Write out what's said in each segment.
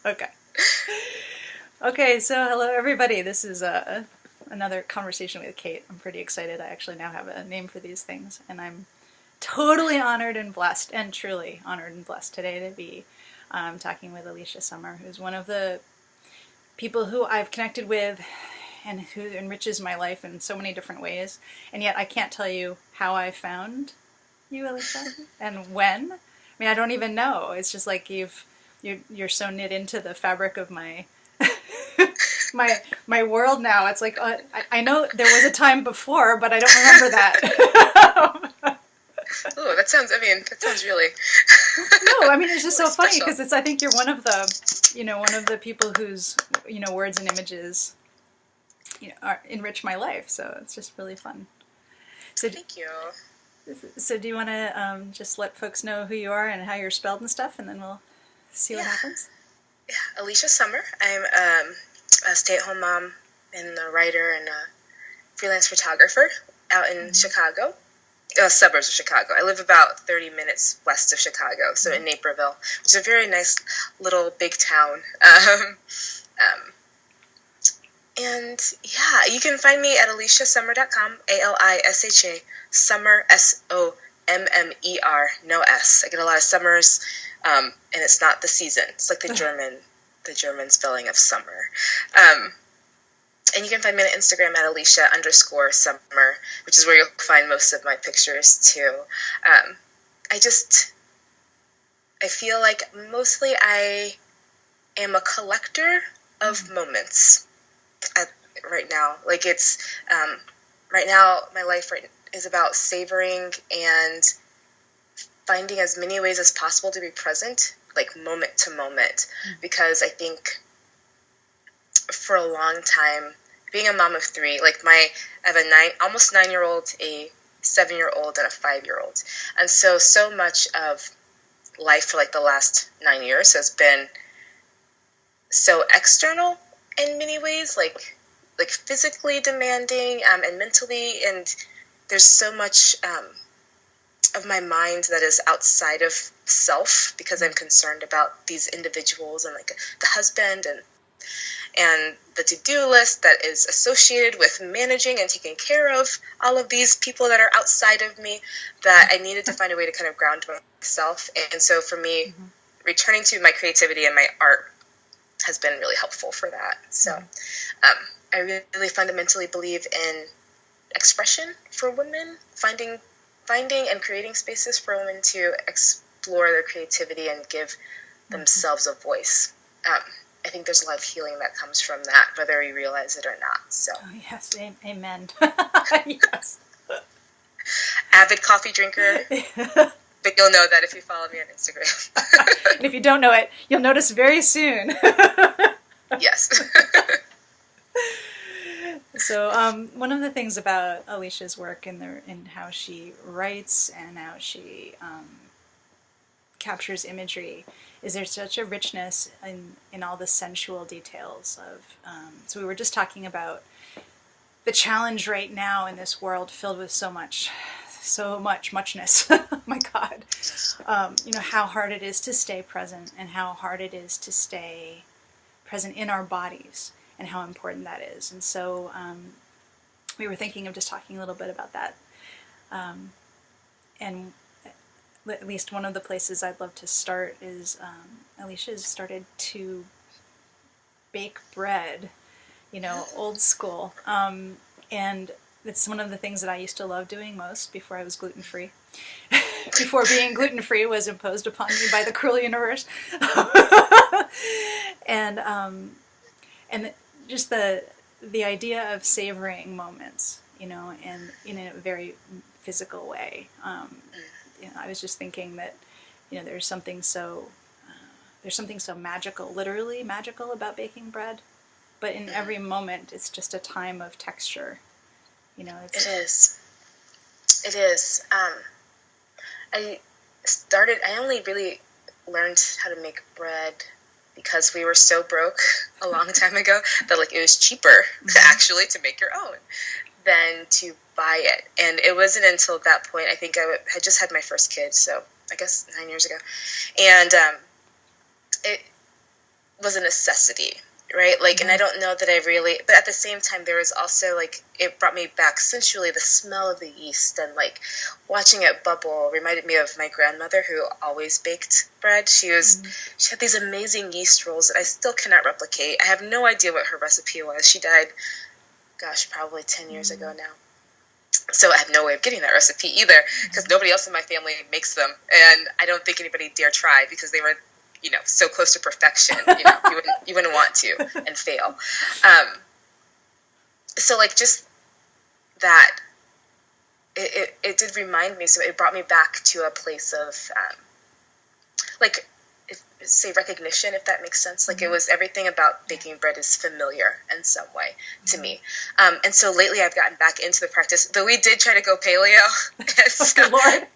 Okay. Okay, so hello everybody. This is another conversation with Kate. I'm pretty excited. I actually now have a name for these things, and I'm totally honored and blessed, and truly honored and blessed today to be talking with Alisha Sommer, who's one of the people who I've connected with and who enriches my life in so many different ways. And yet I can't tell you how I found you, Alisha, and when. I mean, I don't even know. It's just like you're so knit into the fabric of my my world now. It's like I know there was a time before, but I don't remember that. Oh, that sounds really No, I mean it's just really so funny special. because it's I think you're one of the people whose words and images enrich my life. So it's just really fun. So Thank you. so do you want to just let folks know who you are and how you're spelled and stuff, and then we'll see what Yeah, happens. yeah. Alisha Sommer. I'm a stay-at-home mom and a writer and a freelance photographer out in Mm-hmm. Chicago, suburbs of Chicago. I live about 30 minutes west of Chicago, so in Naperville, which is a very nice little big town. Um, And yeah, you can find me at alishasommer.com, ALISHA, Summer, SOMMER, no S. I get a lot of summers, and it's not the season. It's like the German spelling of summer. Um, and you can find me on Instagram at Alisha_Summer, which is where you'll find most of my pictures too. Um, I just, I feel like mostly I am a collector of moments at right now. Like it's right now, my life is about savoring and finding as many ways as possible to be present, like moment to moment. Because I think for a long time, being a mom of three, I have almost 9-year old, a 7-year old, and a 5-year old, and so much of life for like the last 9 years has been so external in many ways, like physically demanding, and mentally, and there's so much of my mind that is outside of self because I'm concerned about these individuals and like the husband and the to-do list that is associated with managing and taking care of all of these people that are outside of me, that I needed to find a way to kind of ground myself. And so for me, Mm-hmm. returning to my creativity and my art has been really helpful for that. So I really fundamentally believe in expression for women, finding and creating spaces for women to explore their creativity and give Mm-hmm. themselves a voice. I think there's a lot of healing that comes from that, whether we realize it or not. So, Oh yes, amen. Yes. avid coffee drinker, but you'll know that if you follow me on Instagram. And if you don't know it, you'll notice very soon. Yes. So, one of the things about Alicia's work in how she writes and how she captures imagery is there's such a richness in all the sensual details of. So we were just talking about the challenge right now in this world filled with so much muchness. Oh my God, how hard it is to stay present and how hard it is to stay present in our bodies and how important that is. And so we were thinking of just talking a little bit about that. And at least one of the places I'd love to start is Alicia's started to bake bread, old school. And it's one of the things that I used to love doing most before I was gluten free. Before being gluten free was imposed upon me by the cruel universe. and and just the idea of savoring moments, and in a very physical way. I was just thinking that, there's something so magical, literally magical, about baking bread. But in every moment, it's just a time of texture. It's It is. It is. I I only really learned how to make bread because we were so broke a long time ago that like it was cheaper actually to make your own than to buy it. And it wasn't until that point, I think had just had my first kid, so I guess 9 years ago. And it was a necessity, right? Like, and I don't know that I really, but at the same time, there was also like, it brought me back sensually, the smell of the yeast, and like watching it bubble reminded me of my grandmother, who always baked bread. She had these amazing yeast rolls that I still cannot replicate. I have no idea what her recipe was. She died, gosh, probably 10 years ago now. So I have no way of getting that recipe either, because nobody else in my family makes them, and I don't think anybody dare try, because they were, so close to perfection. You wouldn't want to and fail. So like just that, it did remind me. So it brought me back to a place of like, say, recognition, if that makes sense. Like, it was everything about baking bread is familiar in some way to me. And so lately I've gotten back into the practice, though we did try to go paleo, so, Lord.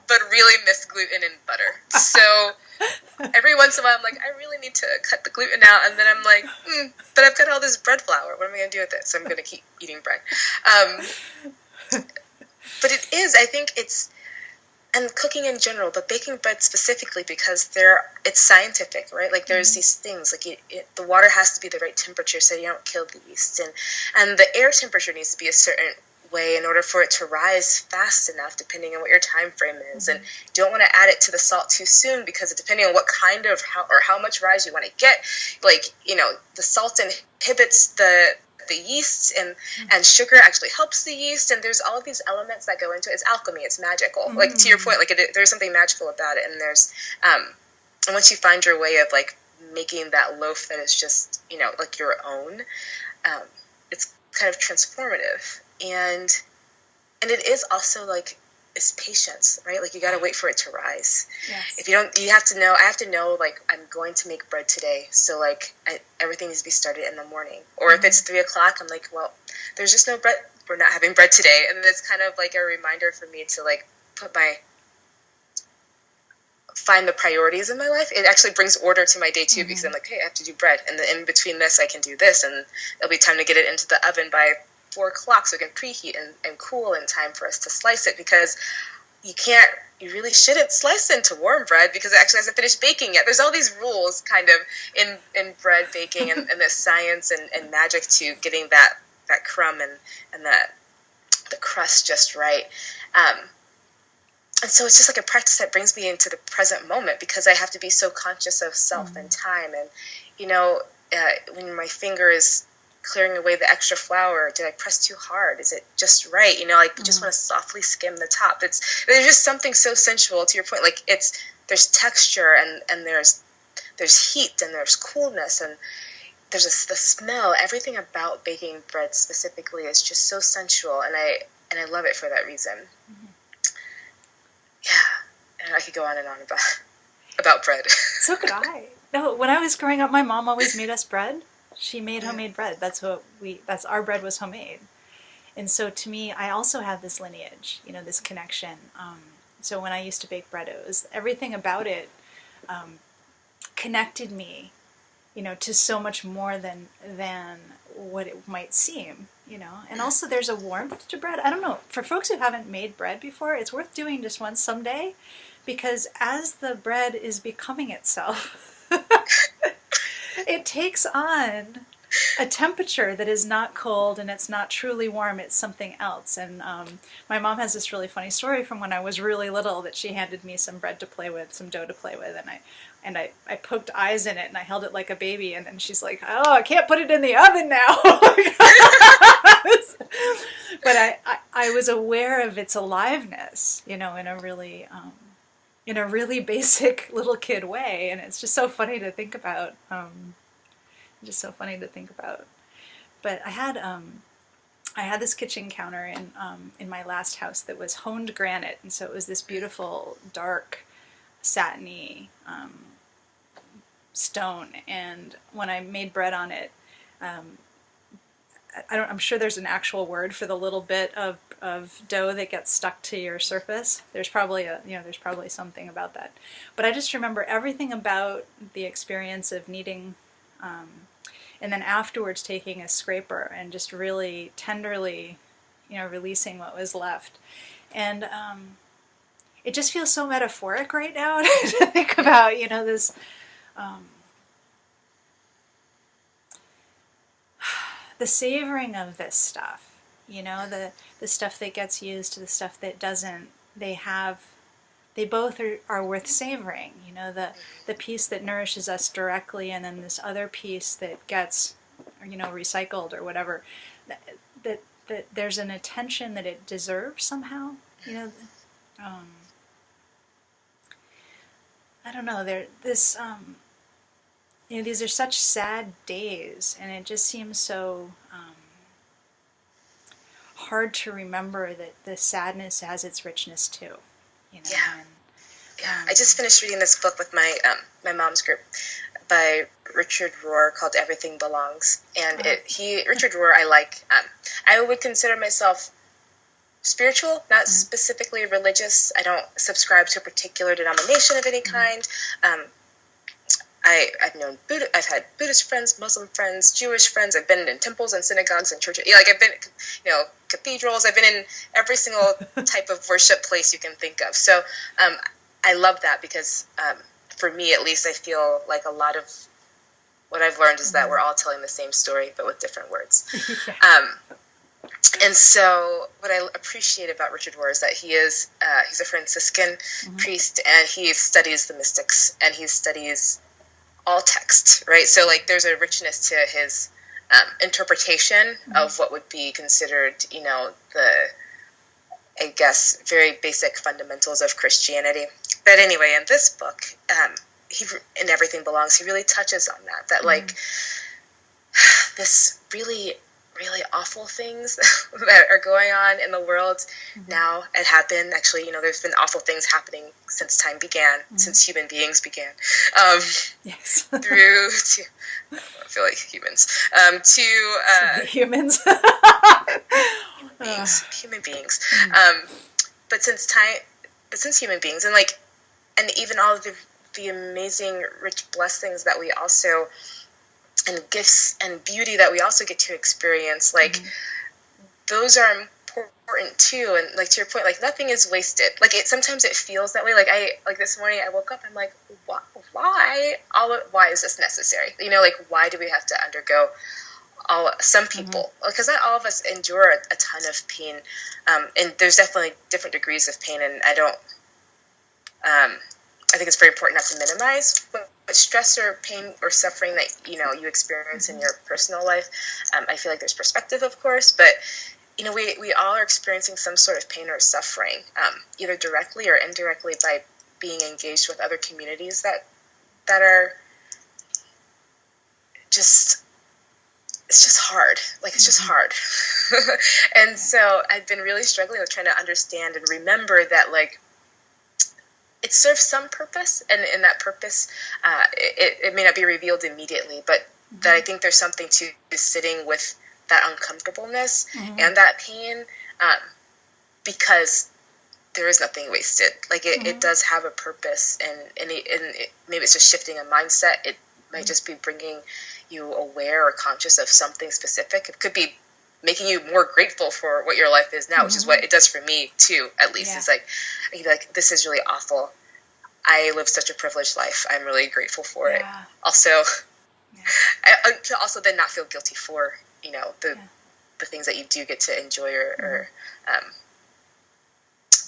but really miss gluten and butter. So every once in a while I'm like, I really need to cut the gluten out. And then I'm like, but I've got all this bread flour. What am I going to do with it? So I'm going to keep eating bread. But it is, I think it's, and cooking in general, but baking bread specifically, because it's scientific, right? Like, there's these things, like the water has to be the right temperature so you don't kill the yeast, and the air temperature needs to be a certain way in order for it to rise fast enough, depending on what your time frame is. And you don't want to add it to the salt too soon, because depending on what kind of how much rise you want to get, like, the salt inhibits the yeast, and sugar actually helps the yeast, and there's all of these elements that go into it. It's alchemy, it's magical. Like, to your point, like, there's something magical about it, and there's and once you find your way of like making that loaf that is just like your own, it's kind of transformative, and it is also like, it's patience, right? Like, you got to wait for it to rise. Yes. If you don't, I have to know, like, I'm going to make bread today. So like, everything needs to be started in the morning. Or if it's 3:00, I'm like, well, there's just no bread. We're not having bread today. And it's kind of like a reminder for me to like find the priorities in my life. It actually brings order to my day too, because I'm like, hey, I have to do bread. And then in between this, I can do this. And it'll be time to get it into the oven by 4:00, so it can preheat and cool in time for us to slice it, because you really shouldn't slice into warm bread, because it actually hasn't finished baking yet. There's all these rules kind of in bread baking, and the science and magic to getting that crumb and the crust just right. And so it's just like a practice that brings me into the present moment, because I have to be so conscious of self and time. And when my finger is clearing away the extra flour, did I press too hard? Is it just right? Like, you just want to softly skim the top. There's just something so sensual, to your point. Like, there's texture, and there's heat, and there's coolness, and there's the smell. Everything about baking bread specifically is just so sensual, and I love it for that reason. Yeah, and I could go on and on about bread. So could I. No, when I was growing up, my mom always made us bread. She made homemade bread. That's our bread was homemade. And so to me, I also have this lineage, this connection. So when I used to bake bread, it was everything about it connected me, to so much more than what it might seem, And also there's a warmth to bread. I don't know, for folks who haven't made bread before, it's worth doing just once someday, because as the bread is becoming itself, it takes on a temperature that is not cold, and it's not truly warm, it's something else. And my mom has this really funny story from when I was really little, that she handed me some bread to play with, some dough to play with, and I poked eyes in it, and I held it like a baby, and then she's like, oh, I can't put it in the oven now. But I was aware of its aliveness, in a really basic little kid way, and it's just so funny to think about. But I had this kitchen counter in my last house that was honed granite, and so it was this beautiful dark satiny stone. And when I made bread on it, I'm sure there's an actual word for the little bit of dough that gets stuck to your surface. There's probably something about that. But I just remember everything about the experience of kneading, and then afterwards taking a scraper and just really tenderly, releasing what was left. And it just feels so metaphoric right now to think about, this the savoring of this stuff, you know, the stuff that gets used to the stuff that doesn't, they both are worth savoring, you know, the piece that nourishes us directly, and then this other piece that gets, you know, recycled or whatever, that there's an attention that it deserves somehow, you know. um, I don't know, you know, these are such sad days, and it just seems so hard to remember that the sadness has its richness too, you know. Yeah. And Yeah. I just finished reading this book with my mom's group by Richard Rohr called Everything Belongs. And Richard Rohr, I would consider myself spiritual, not specifically religious. I don't subscribe to a particular denomination of any kind. I've had Buddhist friends, Muslim friends, Jewish friends. I've been in temples and synagogues and churches. Yeah, like I've been, you know, cathedrals. I've been in every single type of worship place you can think of. So I love that because for me, at least, I feel like a lot of what I've learned is that we're all telling the same story, but with different words. And so what I appreciate about Richard Rohr is that he's a Franciscan priest, and he studies the mystics, and he studies all text, right? So like there's a richness to his interpretation of what would be considered, you know, I guess, very basic fundamentals of Christianity. But anyway, in this book, in Everything Belongs, he really touches on that like this really, really awful things that are going on in the world now. It happened, actually, you know, there's been awful things happening since time began, since human beings began. yes. Through to, I feel like humans, humans. human beings. But since human beings, and even all of the amazing, rich blessings that we also, and gifts and beauty that we also get to experience, like those are important too. And like to your point, like nothing is wasted. Like sometimes it feels that way. Like this morning I woke up, I'm like, why is this necessary? You know, like why do we have to undergo some people, because not all of us endure a ton of pain, and there's definitely different degrees of pain, and I think it's very important not to minimize what stress or pain or suffering that, you know, you experience in your personal life. I feel like there's perspective, of course, but you know, we all are experiencing some sort of pain or suffering, either directly or indirectly by being engaged with other communities that are just, it's just hard. Like, it's just hard. And so I've been really struggling with trying to understand and remember that, like, it serves some purpose, and in that purpose, it may not be revealed immediately, but that I think there's something to sitting with that uncomfortableness and that pain, because there is nothing wasted. Like it does have a purpose, and maybe it's just shifting a mindset. It might just be bringing you aware or conscious of something specific. It could be making you more grateful for what your life is now, which is what it does for me too, at least. Yeah. It's like, this is really awful. I live such a privileged life. I'm really grateful for it. Also, to also then not feel guilty for, you know, the things that you do get to enjoy or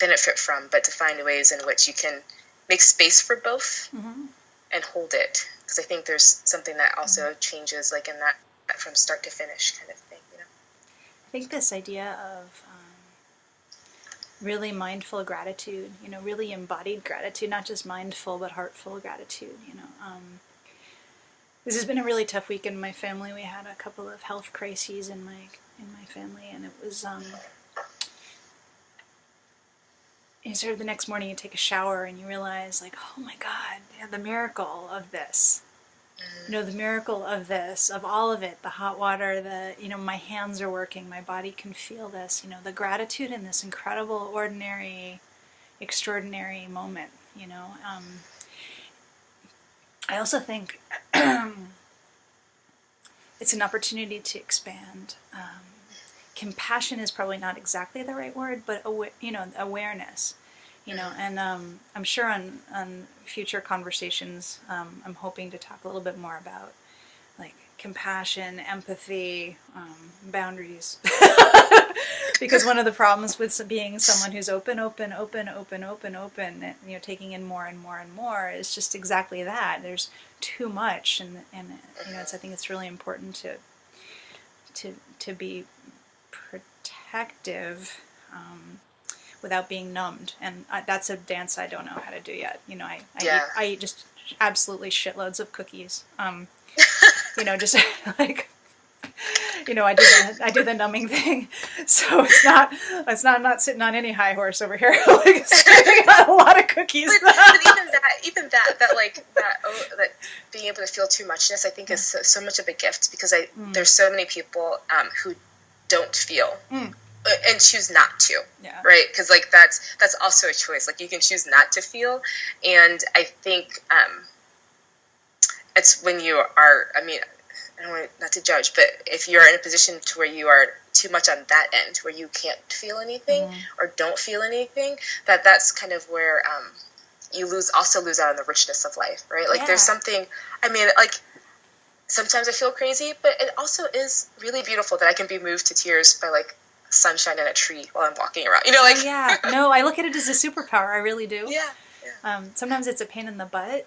benefit from, but to find ways in which you can make space for both and hold it. Because I think there's something that also changes, like in that from start to finish kind of thing, you know. I think this idea of really mindful gratitude, you know, really embodied gratitude, not just mindful but heartful gratitude, you know. This has been a really tough week in my family. We had a couple of health crises in my family, and it was you sort of the next morning you take a shower and you realize, like, oh my God, yeah, the miracle of this. You know, the miracle of this, of all of it, the hot water, you know, my hands are working, my body can feel this, you know, the gratitude in this incredible, ordinary, extraordinary moment, you know. I also think it's an opportunity to expand. Compassion is probably not exactly the right word, but awareness. You know, and I'm sure on future conversations, I'm hoping to talk a little bit more about, like, compassion, empathy, boundaries. Because one of the problems with being someone who's open, you know, taking in more and more and more, is just exactly that. There's too much, and you know, I think it's really important to be protective without being numbed, and that's a dance I don't know how to do yet. You know, I eat just absolutely shitloads of cookies. You know, just like, you know, I do the numbing thing, so I'm not sitting on any high horse over here. Like, I got a lot of cookies. But even that being able to feel too muchness, I think is so much of a gift, because there's so many people who don't feel. And choose not to, right? Because like that's also a choice. Like, you can choose not to feel, and I think it's when you are. I mean, I don't want not to judge, but if you're in a position to where you are too much on that end, where you can't feel anything or don't feel anything, that's kind of where you lose out on the richness of life, right? Like, there's something. I mean, like, sometimes I feel crazy, but it also is really beautiful that I can be moved to tears by like sunshine in a tree while I'm walking around, you know, like. No, I look at it as a superpower. I really do. Yeah. Sometimes it's a pain in the butt,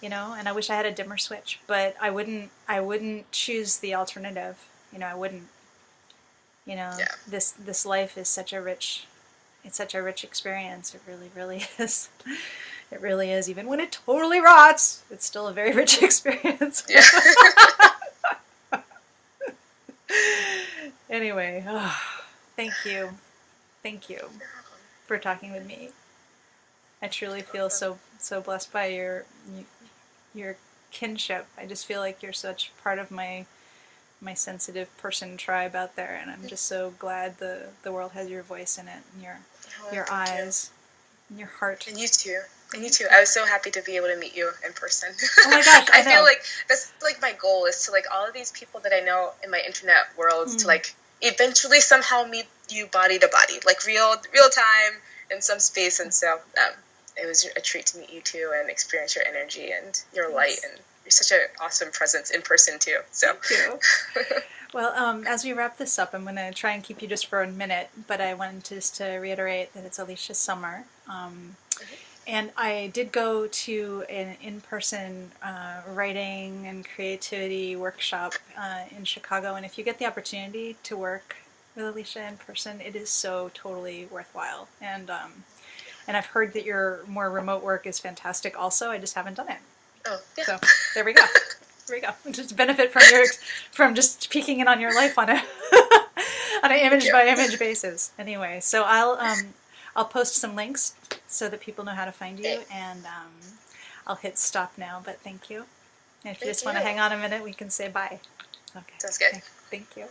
you know, and I wish I had a dimmer switch, but I wouldn't choose the alternative. You know, I wouldn't. You know, this life is such a rich experience. It really, really is. It really is. Even when it totally rots, it's still a very rich experience. Yeah. Anyway, thank you for talking with me. I truly feel so blessed by your kinship. I just feel like you're such part of my sensitive person tribe out there, and I'm just so glad the world has your voice in it, and your eyes, and your heart. And you too. I was so happy to be able to meet you in person. Oh my gosh, I feel like that's like my goal, is to like all of these people that I know in my internet world to like eventually somehow meet you body to body, like real time in some space. And so it was a treat to meet you too and experience your energy and your light, and you're such an awesome presence in person too. So thank you. Well, as we wrap this up, I'm going to try and keep you just for a minute, but I wanted just to reiterate that it's Alisha Sommer. And I did go to an in-person writing and creativity workshop in Chicago, and if you get the opportunity to work with Alisha in person, it is so totally worthwhile. And I've heard that your more remote work is fantastic also. I just haven't done it. Oh, yeah. So there we go. There we go. Just benefit from just peeking in on your life on an image by image basis. Anyway, so I'll post some links so that people know how to find you, and I'll hit stop now, but thank you. And if you just want to hang on a minute, we can say bye. Okay. Sounds good. Thank you.